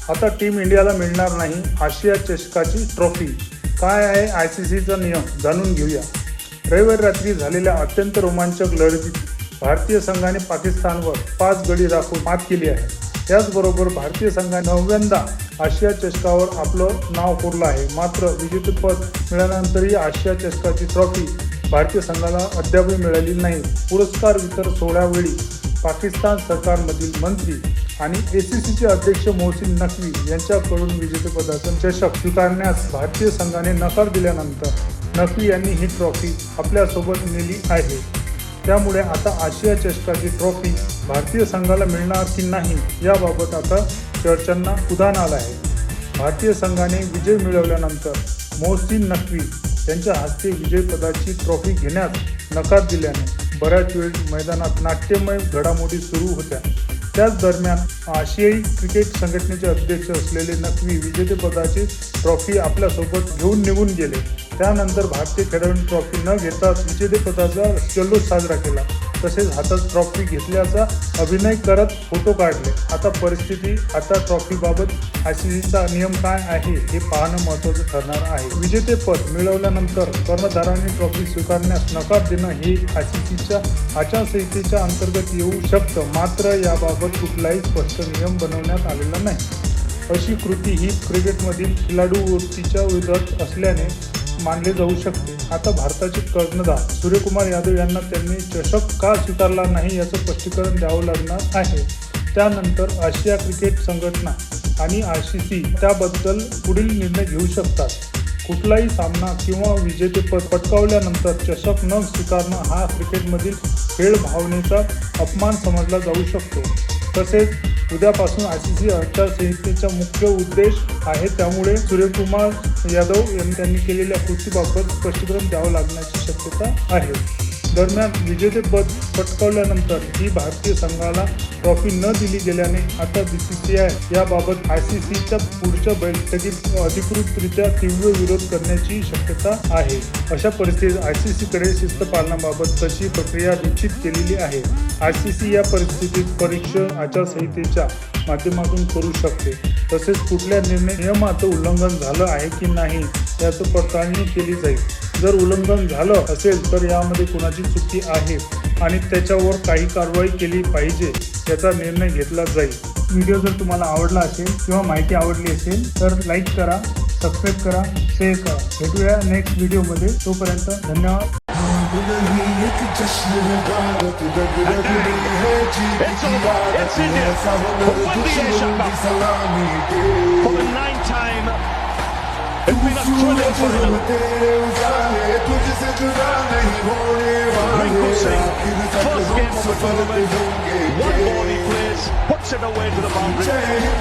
आता टीम इंडियाला मिळणार नाही आशिया चषकाची ट्रॉफी। काय आहे ICCचा नियम जाणून घेऊया। रविवारी रात्री झालेल्या अत्यंत रोमांचक लढतीत भारतीय संघाने पाकिस्तानवर 5 गडी राखून मात केली आहे। त्याचबरोबर भारतीय संघाने 9व्यांदा आशिया चषकावर आपलं नाव कोरलं आहे। मात्र विजेतेपद मिळाल्यानंतरही आशिया चषकाची ट्रॉफी भारतीय संघाला अद्यापही मिळाली नाही। पुरस्कार वितरण सोहळ्यावेळी पाकिस्तान सरकारमधील मंत्री आणि ACCचे अध्यक्ष मोहसिन नकवी यांच्याकडून विजेतेपदाचा चषक स्वीकारण्यास भारतीय संघाने नकार दिल्यानंतर नकवी यांनी ही ट्रॉफी आपल्यासोबत नेली आहे। त्यामुळे आता आशिया चषकाची ट्रॉफी भारतीय संघाला मिळणार की नाही याबाबत आता चर्चांना उधाण आलं आहे। भारतीय संघाने विजय मिळवल्यानंतर मोहसिन नकवी यांच्या हस्ते विजयपदाची ट्रॉफी घेण्यास नकार दिल्याने बऱ्याच वेळ मैदानात नाट्यमय घडामोडी सुरू होत्या। त्याच दरम्यान आशियाई क्रिकेट संघटनेचे अध्यक्ष असलेले नकवी विजेतेपदाची ट्रॉफी आपल्यासोबत घेऊन निघून गेले। त्यानंतर भारतीय खेळाडूंनी ट्रॉफी न घेताच विजेतेपदाचा जल्लोष साजरा केला। तसेच हातात ट्रॉफी घेतल्याचा अभिनय करत फोटो काढले। आता ट्रॉफीबाबत ICCचा नियम काय आहे हे पाहणं महत्त्वाचं ठरणार आहे। विजेतेपद मिळवल्यानंतर कर्णधारांनी ट्रॉफी स्वीकारण्यास नकार देणं हे ICCच्या आचारसंहितेच्या अंतर्गत येऊ शकतं। मात्र याबाबत कुठलाही स्पष्ट नियम बनवण्यात आलेला नाही। अशी कृती ही क्रिकेटमधील खेळाडूवृत्तीच्या विरोधात असल्याने मानले जाऊ शकते। आता भारताचे कर्णधार सूर्यकुमार यादव यांना त्यांनी चषक का स्वीकारला नाही याचं स्पष्टीकरण द्यावं लागणार आहे। त्यानंतर आशिया क्रिकेट संघटना आणि ICC त्याबद्दल पुढील निर्णय घेऊ शकतात। कुठलाही सामना किंवा विजेतेपद पटकावल्यानंतर चषक न स्वीकारणं हा क्रिकेटमधील खेळ भावनेचा अपमान समजला जाऊ शकतो। तसेच उद्यापासून ICC आचारसंहितेचा मुख्य उद्देश आहे। त्यामुळे सूर्यकुमार यादव यांनी त्यांनी केलेल्या कृतीबाबत स्पष्टीकरण द्यावं लागण्याची शक्यता आहे। दरम्यान विजेतेपद पटकावल्यानंतर ही भारतीय संघाला ट्रॉफी न दिली गेल्याने आता BCCI याबाबत ICCच्या पुढच्या बैठकीत अधिकृतरित्या तीव्र विरोध करण्याची शक्यता आहे। अशा परिस्थितीत ICCकडे शिस्त पालनाबाबत कशी प्रक्रिया निश्चित केलेली आहे। ICC या परिस्थितीत परीक्षण आचारसंहितेच्या माध्यमातून करू शकते। तसेच कुठल्या नियमाचं उल्लंघन झालं आहे की नाही याची पडताळणी केली जाईल। जर उल्लंघन झालं असेल तर यामध्ये कुणाची चुकी आहे आणि त्याच्यावर काही कारवाई केली पाहिजे याचा निर्णय घेतला जाईल। व्हिडिओ जर तुम्हाला आवडला असेल किंवा माहिती आवडली असेल तर लाईक करा, सबस्क्राईब करा, शेअर करा। भेटूया नेक्स्ट व्हिडिओमध्ये। तोपर्यंत धन्यवाद। Rinku Singh, first game of the tournament, one ball he plays, puts it away to the boundary.